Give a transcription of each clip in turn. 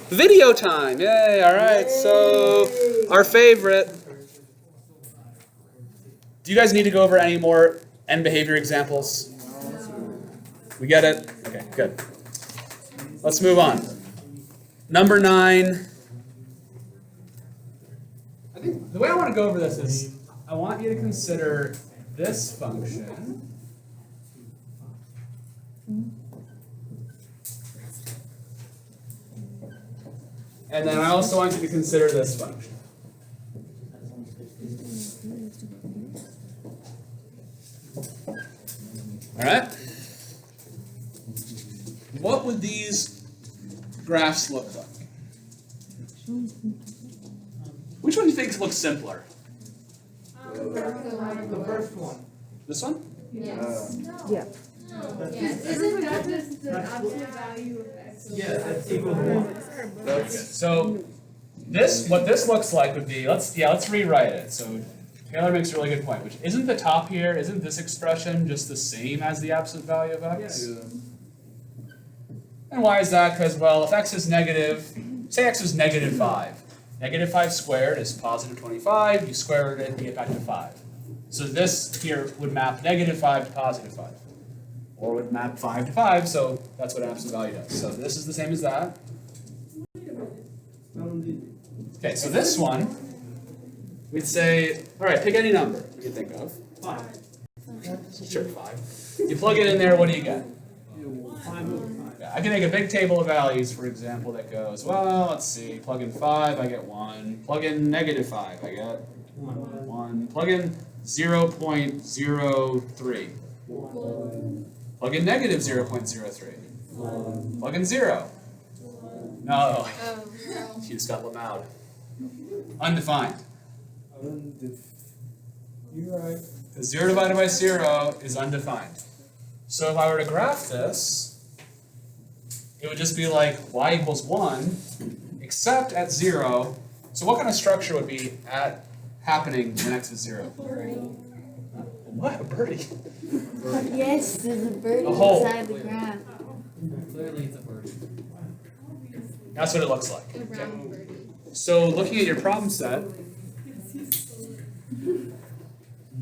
Video time! Yay! All right. So our favorite. Do you guys need to go over any more end behavior examples? We get it? Okay, good. Let's move on. Number 9. I think the way I want to go over this is I want you to consider this function. And then I also want you to consider this function. All right? What would these graphs look like? Which one do you think looks simpler? The first one. This one? Yes. Yeah. Yes. Isn't that just the absolute value of x? Yeah, that's equal to 1. Very good. So what this looks like would be, let's rewrite it. So Taylor makes a really good point, which isn't the top here, isn't this expression just the same as the absolute value of x? Yeah. And why is that? Because, well, if x is negative, say x is negative 5. Negative 5 squared is positive 25. You square it, you get back to 5. So this here would map negative 5 to positive 5. Or would map 5 to 5, so that's what absolute value does. So this is the same as that. Okay, so this one, we'd say, all right, pick any number you can think of. 5. Sure, 5. You plug it in there, what do you get? 5 over 5. Yeah, I can make a big table of values, for example, that goes, well, let's see, plug in 5, I get 1. Plug in negative 5, I get 1. Plug in 0.03. Plug in negative 0.03. Plug in 0. No, you just got loud. Undefined. You're right. 'Cause 0 divided by 0 is undefined. So if I were to graph this, it would just be like y equals 1, except at 0. So what kind of structure would be happening when x is 0? What? A birdie? Yes, there's a bird A hole. inside the graph. Clearly it's a bird. That's what it looks like. A round birdie. So looking at your problem set,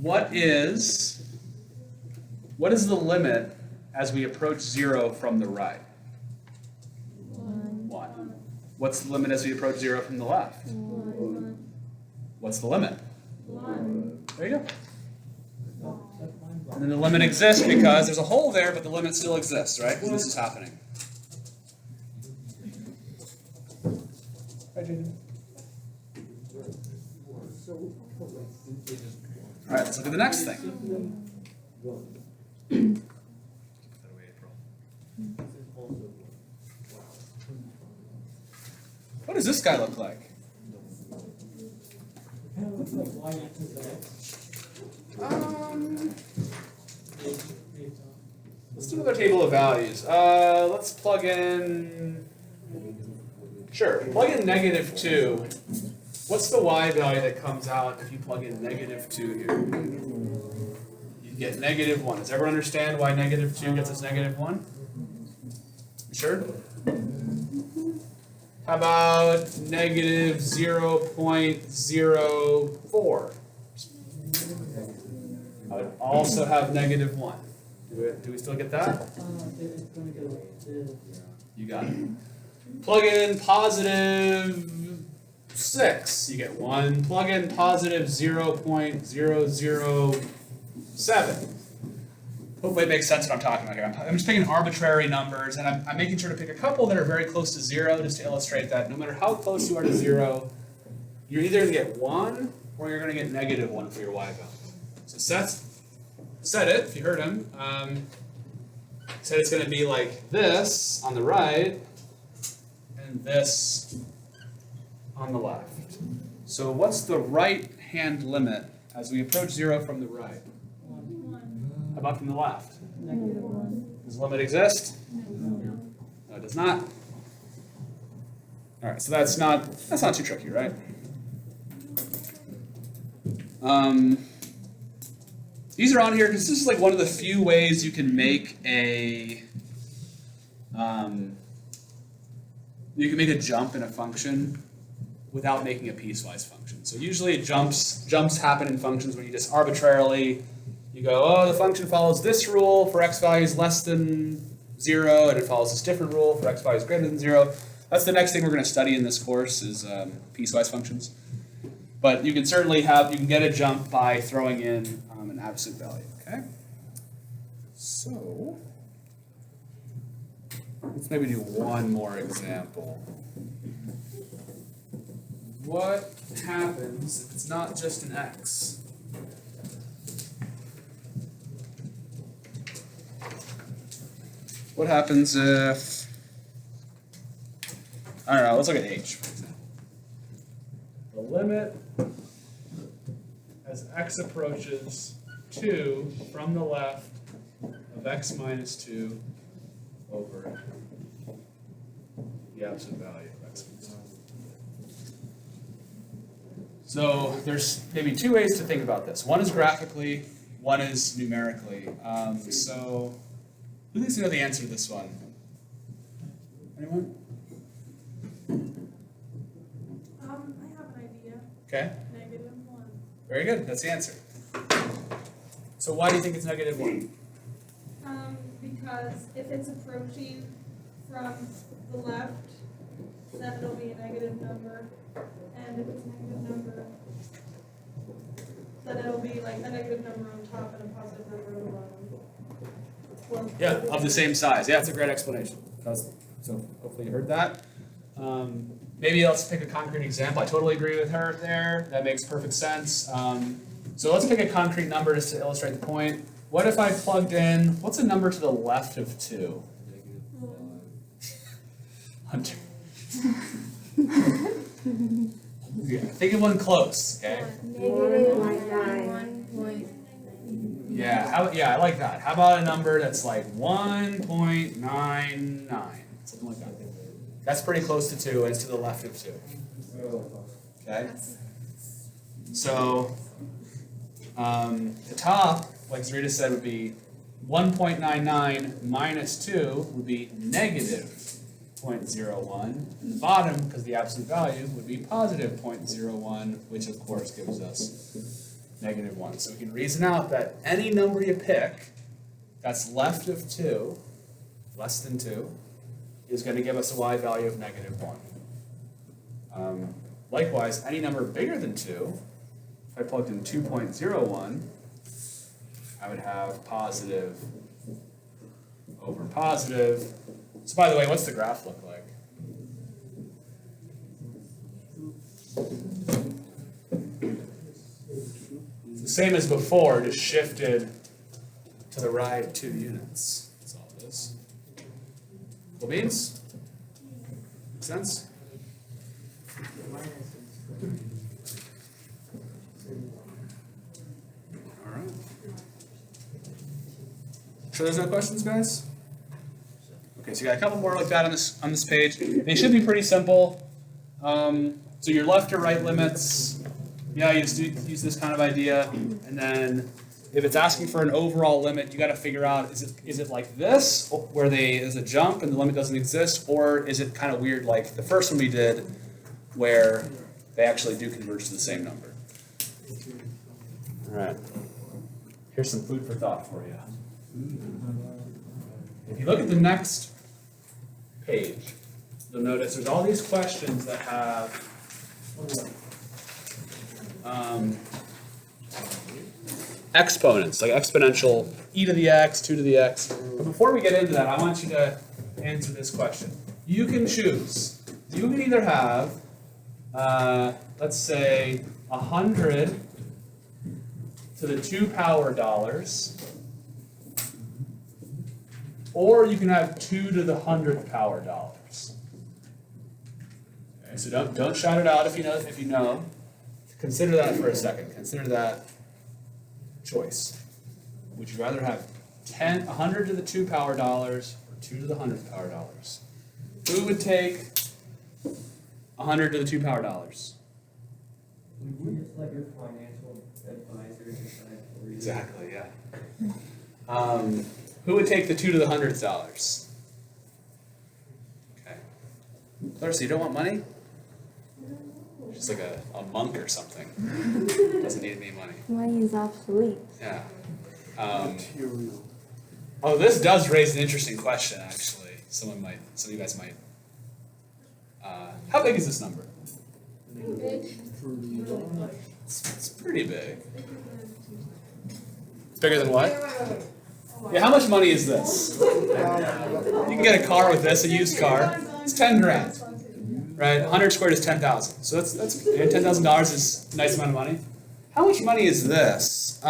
what is the limit as we approach 0 from the right? 1. What's the limit as we approach 0 from the left? What's the limit? 1. There you go. And then the limit exists because there's a hole there, but the limit still exists, right? Because this is happening. All right, let's look at the next thing. What does this guy look like? Kind of looks like y axis of x. Let's do another table of values. Let's plug in. Sure, plug in negative 2. What's the y value that comes out if you plug in negative 2 here? You get negative 1. Does everyone understand why negative 2 gets us negative 1? You sure? How about negative 0.04? I would also have negative 1. Do we still get that? You got it. Plug in positive 6, you get 1. Plug in positive 0.007. Hopefully it makes sense what I'm talking about here. I'm just picking arbitrary numbers, and I'm making sure to pick a couple that are very close to 0, just to illustrate that no matter how close you are to 0, you're either going to get 1 or you're going to get negative 1 for your y value. So Seth said it, if you heard him. Said it's going to be like this on the right, and this on the left. So what's the right-hand limit as we approach 0 from the right? How about from the left? Does the limit exist? No, it does not. All right, so that's not too tricky, right? These are on here because this is like one of the few ways you can make a you can make a jump in a function without making a piecewise function. So usually jumps happen in functions when you just arbitrarily, you go, oh, the function follows this rule for x values less than 0, and it follows this different rule for x values greater than 0. That's the next thing we're going to study in this course is piecewise functions. But you can certainly you can get a jump by throwing in an absolute value, okay? So, let's maybe do one more example. What happens if it's not just an x? What happens if, I don't know, let's look at h, for example. The limit as x approaches 2 from the left of x minus 2 over the absolute value of x minus 2. So there's maybe two ways to think about this. One is graphically, one is numerically. So who thinks they know the answer to this one? Anyone? I have an idea. Okay, -1. very good. That's the answer. So why do you think it's -1? Because if it's approaching from the left, then it'll be a negative number. And if it's a negative number, then it'll be like a negative number on top and a positive number on the bottom. Well, Yeah, of the same size. Yeah, it's a great explanation. So hopefully you heard that. Maybe let's pick a concrete example. I totally agree with her there. That makes perfect sense. So let's pick a concrete number just to illustrate the point. What if I plugged in, what's a number to the left of 2? Hunter. Yeah, think of one close, okay? Yeah, I like that. How about a number that's like 1.99? Something like that. That's pretty close to 2, and it's to the left of 2. Okay? So, the top, like Zarita said, would be 1.99 minus 2 would be negative 0.01. And the bottom, because the absolute value, would be positive 0.01, which of course gives us -1. So we can reason out that any number you pick that's left of 2, less than 2, is going to give us a y value of -1. Likewise, any number bigger than 2, if I plugged in 2.01, I would have positive over positive. So by the way, what's the graph look like? It's the same as before, just shifted to the right 2 units. That's all it is. Cool beans? Make sense? All right. Sure there's no questions, guys? Okay, so you got a couple more like that on this page. They should be pretty simple. So your left or right limits, yeah, you just use this kind of idea, and then if it's asking for an overall limit, you got to figure out is it like this where there's a jump and the limit doesn't exist, or is it kind of weird like the first one we did where they actually do converge to the same number. All right, here's some food for thought for you. If you look at the next page, you'll notice there's all these questions that have exponents, like exponential e to the x, 2 to the x. But before we get into that, I want you to answer this question. You can choose. You can either have, let's say, 100 to the 2 power dollars, or you can have 2 to the 100th power dollars. Okay, so don't shout it out if you know. Consider that for a second. Consider that choice. Would you rather have 100 to the 2 power dollars or 2 to the 100th power dollars? Who would take 100 to the 2 power dollars? Would you just let your financial advisor decide for you? Exactly, yeah. Who would take the 2 to the 100th dollars? Okay. Clarissa, you don't want money? She's like a monk or something. Doesn't need any money. Money is obsolete. Yeah. Oh, this does raise an interesting question, actually. Some of you guys might. How big is this number? It's pretty big. Bigger than what? Yeah, how much money is this? You can get a car with this, a used car. It's 10 grand. Right? 100 squared is 10,000. So that's $10,000 is a nice amount of money. How much money is this?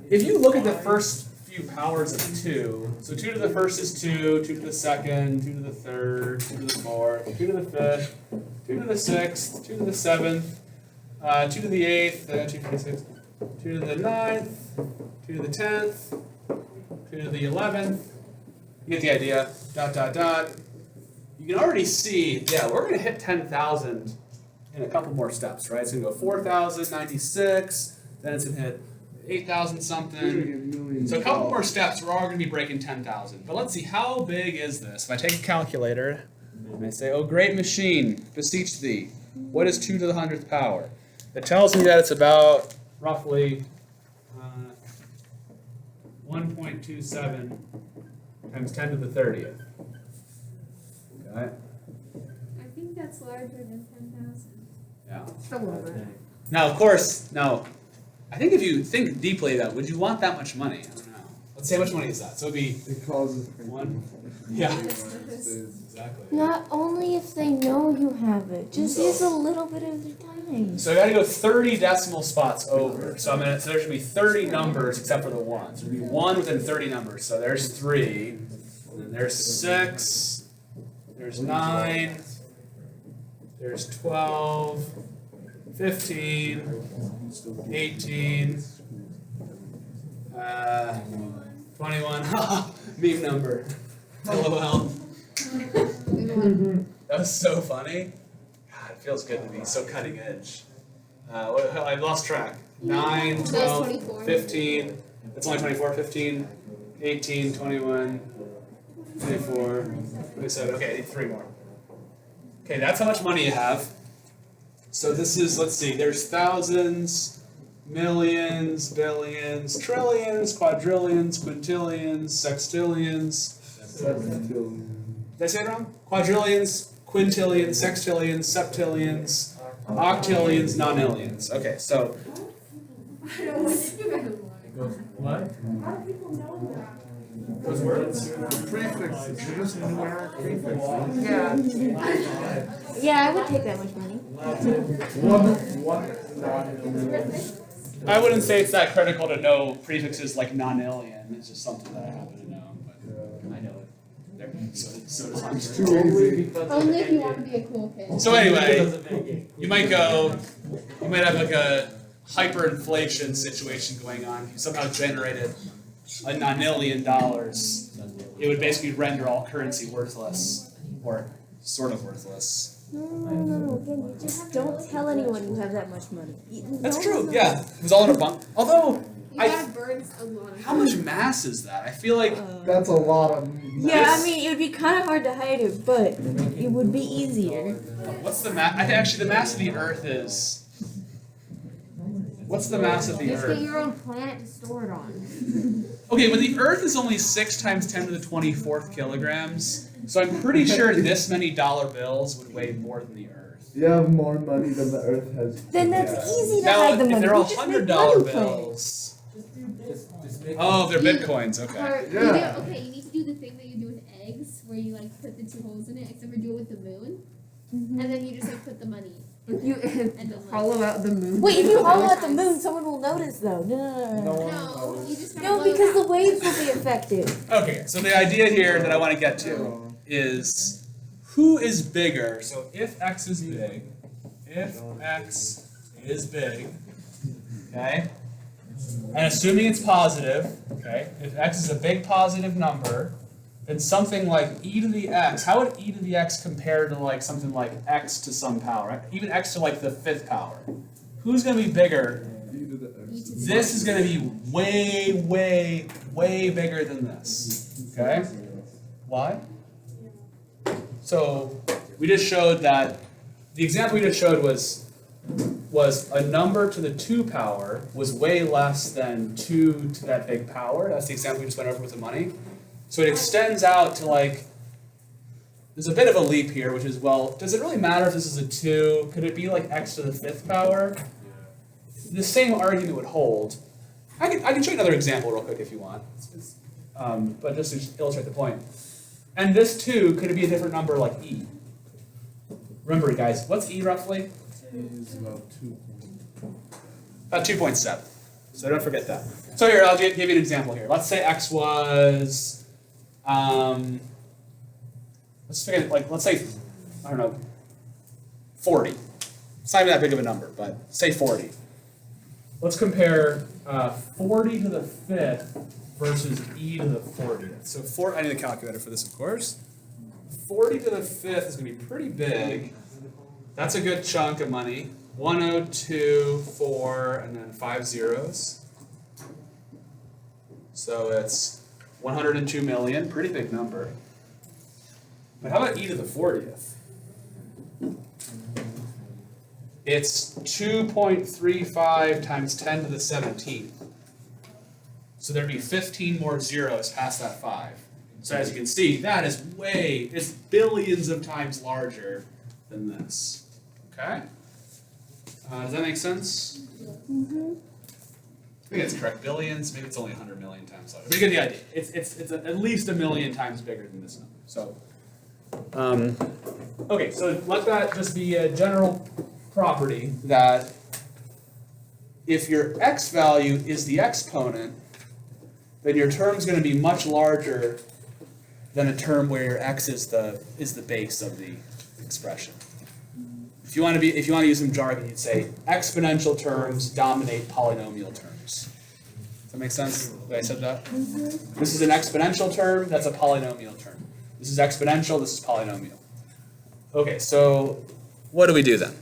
If you look at the first few powers of 2, so 2 to the first is 2, 2 to the second, 2 to the third, 2 to the fourth, 2 to the fifth, 2 to the sixth, 2 to the seventh, 2 to the eighth, 2 to the sixth, 2 to the ninth, 2 to the 10th, 2 to the 11th. You get the idea. Dot, dot, dot. You can already see, yeah, we're going to hit 10,000 in a couple more steps, right? It's going to go 4,096, then it's going to hit 8,000 something. So a couple more steps, we're all going to be breaking 10,000. But let's see, how big is this? If I take a calculator and I say, oh, great machine, beseech thee, what is 2 to the 100th power? It tells me that it's about roughly 1.27 times 10 to the 30th. Okay. I think that's larger than 10,000. Yeah. Now, of course, I think if you think deeply though, would you want that much money? I don't know. Let's say how much money is that? So it'd be It causes one. Yeah. Exactly. Not only if they know you have it, just use a little bit of their time. So I gotta go 30 decimal spots over. So there should be 30 numbers except for the 1. So it'd be 1 within 30 numbers. So there's 3, and then there's 6, there's 9, there's 12, 15, 18, 21. Meme number. LOL. That was so funny. God, it feels good to be so cutting edge. I lost track. 9, 12, 15. It's only 24, 15, 18, 21, 24, 27. Okay, I need 3 more. Okay, that's how much money you have. So this is, let's see, there's thousands, millions, billions, trillions, quadrillions, quintillions, sextillions. Did I say it wrong? Quadrillions, quintillions, sextillions, septillions, octillions, nonillions. Okay, so. What? How do people know that? Those words? prefixes. They're just numeric prefixes. Yeah, I would take that much money. What non-numeric? I wouldn't say it's that critical to know prefixes like nonillion. It's just something that I happen to know. But I know it. There. So does Hunter. It's too easy. Only if you want to be a cool kid. So anyway, you might have like a hyperinflation situation going on. If you somehow generated a nonillion dollars, it would basically render all currency worthless, or sort of worthless. No, again, you just don't tell anyone you have that much money. That's No true, one knows. yeah. It was all in a bunk. Although, You gotta burn a lot of how much mass is that? I feel like That's a lot of. Yeah, I mean, it would be kind of hard to hide it, but it would be easier. what's the mass? I think actually the mass of the Earth is. What's the mass of the Just get Earth? your own planet to store it on. Okay, but the Earth is only 6 times 10 to the 24th kilograms, so I'm pretty sure this many dollar bills would weigh more than the Earth. You have more money than the Earth has. Then that's easy to Now, hide the if money. they're all We just make $100 money from it. bills. Oh, they're bitcoins. Okay. Or, Yeah. okay, you need to do the thing that you do with eggs, where you like put the 2 holes in it, except for do it with the moon, and then you just like put the money. You And then, like, hollow out the moon. Wait, if you hollow out the Nice. moon, someone will notice though. No. No, you just gotta No, blow it because the out. waves will be affected. Okay, so the idea here that I want to get to is who is bigger? So if x is big, okay, and assuming it's positive, okay, if x is a big positive number, then something like e to the x, how would e to the x compare to like something like x to some power, right? Even x to like the 5th power? Who's going to be bigger? This is going to be way, way, way bigger than this. Okay? Why? So we just showed that, the example we just showed was a number to the 2 power was way less than 2 to that big power. That's the example we just went over with the money. So it extends out to like, there's a bit of a leap here, which is, well, does it really matter if this is a 2? Could it be like x to the 5th power? The same argument would hold. I can show you another example real quick if you want. But just to illustrate the point. And this 2, could it be a different number like e? Remember, guys, what's e roughly? Is about 2. About 2.7. So don't forget that. So here, I'll give you an example here. Let's say x was, let's say, I don't know, 40. It's not even that big of a number, but say 40. Let's compare 40 to the 5th versus e to the 40th. So I need a calculator for this, of course. 40 to the 5th is going to be pretty big. That's a good chunk of money. 102, 4, and then 5 zeros. So it's 102 million, pretty big number. But how about e to the 40th? It's 2.35 times 10 to the 17th. So there'd be 15 more zeros past that 5. So as you can see, that is it's billions of times larger than this. Okay? Does that make sense? Mm-hmm. I think it's correct. Billions, maybe it's only 100 million times larger. But you get the idea. It's at least 1 million times bigger than this number. So, okay, so let that just be a general property that if your x value is the exponent, then your term is going to be much larger than a term where your x is the base of the expression. If you want to use some jargon, you'd say exponential terms dominate polynomial terms. Does that make sense? The way I said that? Mm-hmm. This is an exponential term, that's a polynomial term. This is exponential, this is polynomial. Okay, so what do we do then?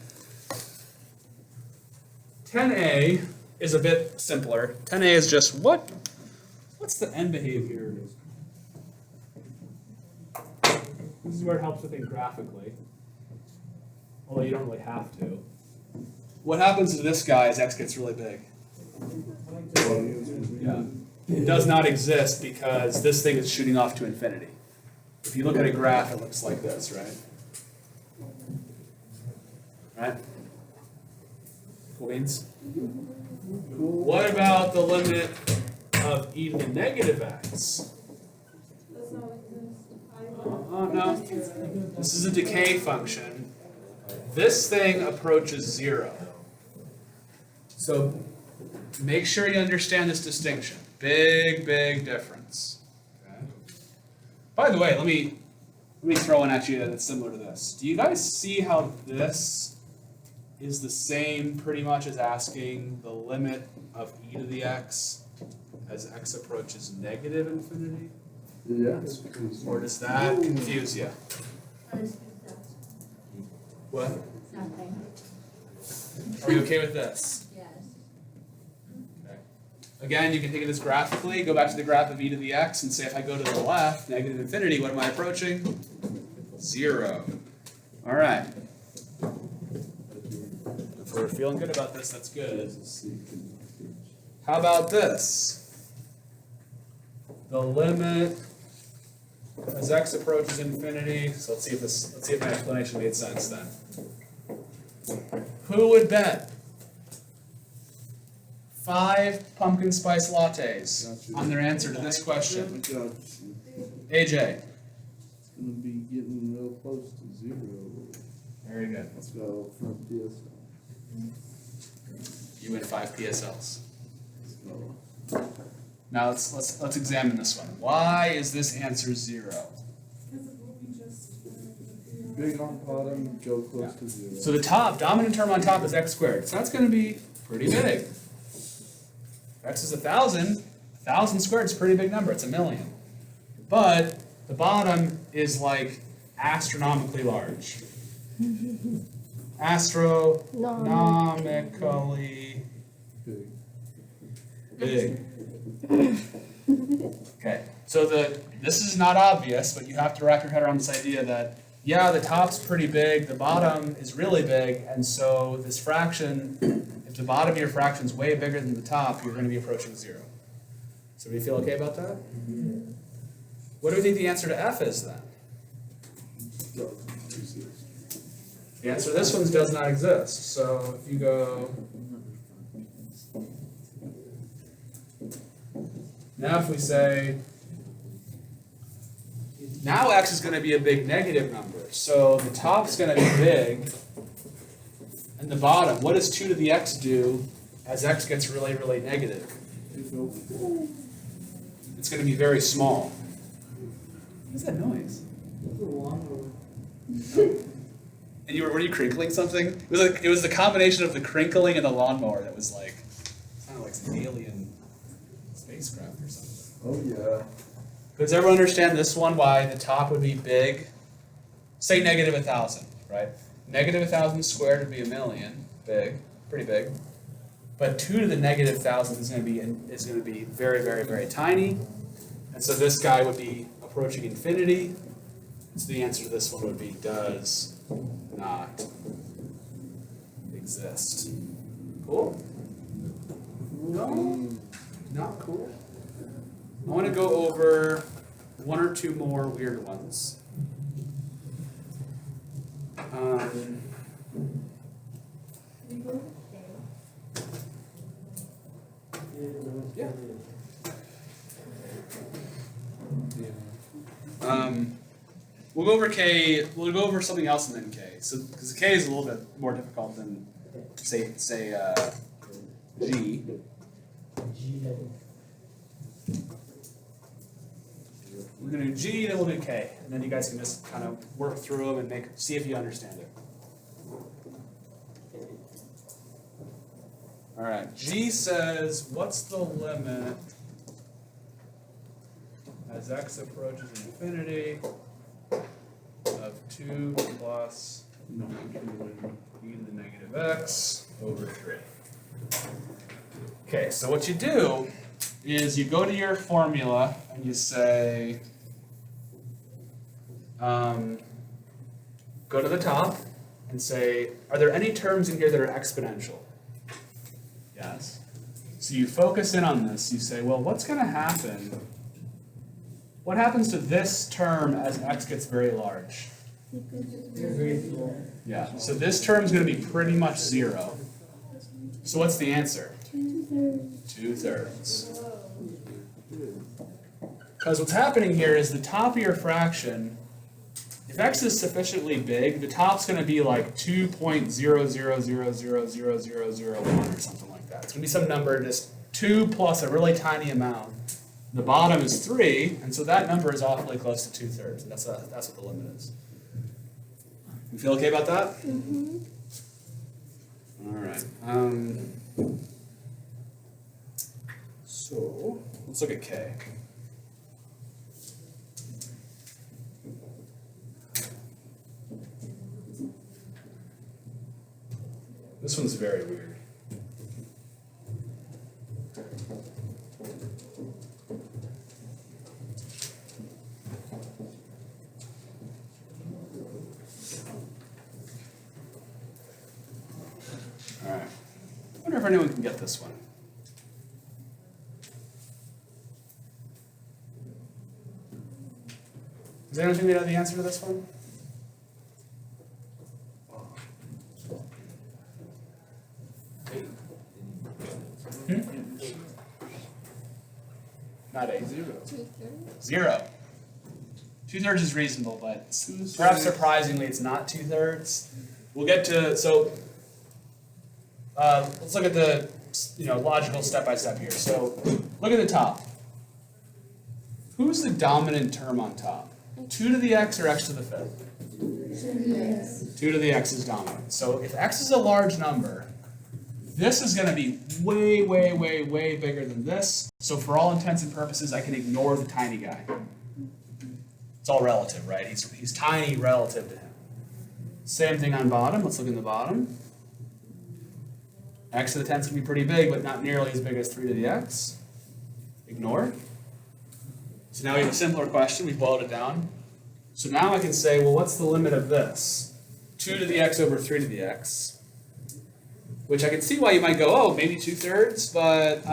10a is a bit simpler. 10a is just what's the end behavior? This is where it helps to think graphically. Although you don't really have to. What happens to this guy as x gets really big? Yeah. It does not exist because this thing is shooting off to infinity. If you look at a graph, it looks like this, right? Right? Cool beans? What about the limit of e to the negative x? Does not exist. No. This is a decay function. This thing approaches 0. So make sure you understand this distinction. Big, big difference. Okay. By the way, let me throw one at you that's similar to this. Do you guys see how this is the same pretty much as asking the limit of e to the x as x approaches negative infinity? Yes. Or does that confuse you? What? Nothing. Are you okay with this? Yes. Okay. Again, you can think of this graphically. Go back to the graph of e to the x and say if I go to the left, negative infinity, what am I approaching? 0. All right. If we're feeling good about this, that's good. How about this? The limit as x approaches infinity. So let's see if my explanation made sense then. Who would bet 5 pumpkin spice lattes on their answer to this question? AJ. It's gonna be getting real close to 0. Very good. Let's go from PSL. You win 5 PSLs. Let's go. Now let's examine this one. Why is this answer 0? Because of what we just. Big on bottom, go close to 0. So the dominant term on top is x squared. So that's going to be pretty big. X is 1,000. 1,000 squared is a pretty big number. It's 1,000,000. But the bottom is like astronomically large. Astronomically big. Okay, so this is not obvious, but you have to wrap your head around this idea that yeah, the top's pretty big, the bottom is really big, and so this fraction, if the bottom of your fraction is way bigger than the top, you're going to be approaching 0. So do you feel okay about that? What do we think the answer to f is then? The answer to this one does not exist. So if you go, now if we say, now x is going to be a big negative number. So the top's going to be big, and the bottom, what does 2 to the x do as x gets really, really negative? It's going to be very small. What is that noise? And were you crinkling something? It was the combination of the crinkling and the lawnmower that was like, sounded like some alien spacecraft or something. Oh, yeah. Does everyone understand this one, why the top would be big? Say negative 1,000, right? Negative 1,000 squared would be 1,000,000, big, pretty big. But 2 to the negative 1,000 is going to be very, very, very tiny. And so this guy would be approaching infinity. So the answer to this one would be does not exist. Cool? No? Not cool? I want to go over 1 or 2 more weird ones. Yeah. We'll go over k. We'll go over something else and then k. So because k is a little bit more difficult than say g. We're gonna do g, then we'll do k, and then you guys can just kind of work through them and see if you understand it. All right. G says, what's the limit as x approaches infinity of 2 plus e to the negative x over 3. Okay, so what you do is you go to your formula and you say, go to the top and say, are there any terms in here that are exponential? Yes. So you focus in on this. You say, well, what's going to happen? What happens to this term as x gets very large? Yeah, so this term is going to be pretty much 0. So what's the answer? 2/3. Because what's happening here is the top of your fraction, if x is sufficiently big, the top's going to be like 2.000000001 or something like that. It's going to be some number, just 2 plus a really tiny amount. The bottom is 3, and so that number is awfully close to 2/3. That's what the limit is. You feel okay about that? Mm-hmm. All right. So let's look at k. This one's very weird. All right. I wonder if anyone can get this one. Does anyone think they know the answer to this one? Not 8. 0. 2/3 is reasonable, but perhaps surprisingly, it's not 2/3. We'll get to let's look at the logical step by step here. So look at the top. Who's the dominant term on top? 2 to the x or x to the 5th? 2 to the x is dominant. So if x is a large number, this is going to be way, way, way, way bigger than this. So for all intents and purposes, I can ignore the tiny guy. It's all relative, right? He's tiny relative to him. Same thing on bottom. Let's look in the bottom. X to the 10th can be pretty big, but not nearly as big as 3 to the x. Ignore. So now we have a simpler question. We boiled it down. So now I can say, well, what's the limit of this? 2 to the x over 3 to the x. Which I can see why you might go, oh, maybe 2/3, but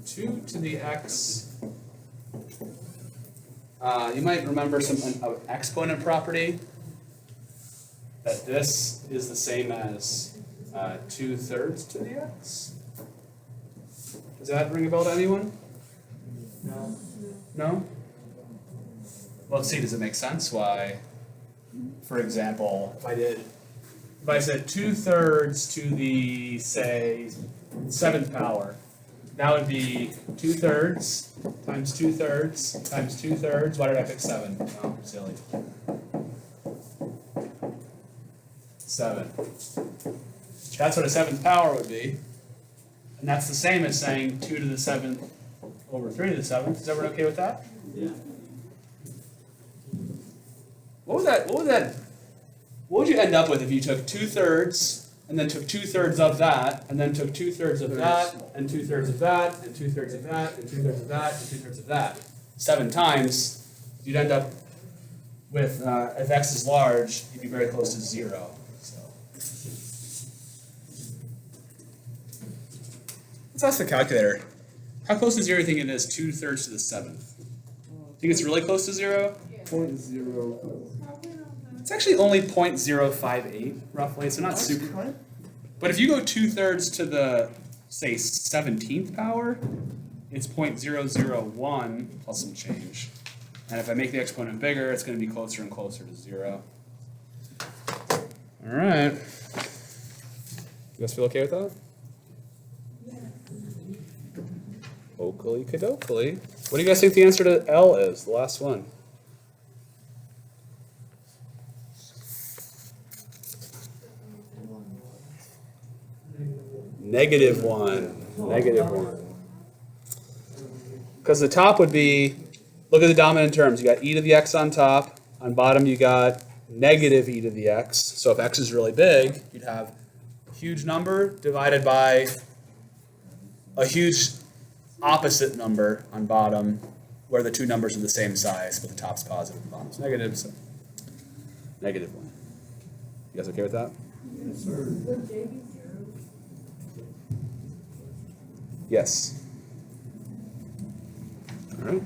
2 to the x. You might remember an exponent property, that this is the same as 2/3 to the x. Does that ring a bell to anyone? No. No? Well, let's see, does it make sense why, for example, if I said 2/3 to the, say, 7th power, that would be 2/3 times 2/3 times 2/3. Why did I pick 7? Oh, silly. 7. That's what a 7th power would be. And that's the same as saying 2 to the 7th over 3 to the 7th. Is everyone okay with that? Yeah. What would you end up with if you took 2/3 and then took 2/3 of that, and then took 2/3 of that, and 2/3 of that, and 2/3 of that, and 2/3 of that, and 2/3 of that? 7 times, you'd end up with, if x is large, you'd be very close to 0. So let's ask the calculator. How close to 0 do you think it is 2/3 to the 7th? Think it's really close to 0? 0.0. Probably not that. It's actually only 0.058, roughly, so not super. But if you go 2/3 to the, say, 17th power, it's 0.001 plus some change. And if I make the exponent bigger, it's going to be closer and closer to 0. All right. You guys feel okay with that? Oakley cadokley. What do you guys think the answer to L is, the last one? -1. Because the top would be, look at the dominant terms. You got e to the x on top. On bottom you got negative e to the x. So if x is really big, you'd have a huge number divided by a huge opposite number on bottom, where the two numbers are the same size, but the top's positive and the bottom's negative. So -1. You guys okay with that? Yes, sir. Yes. All right.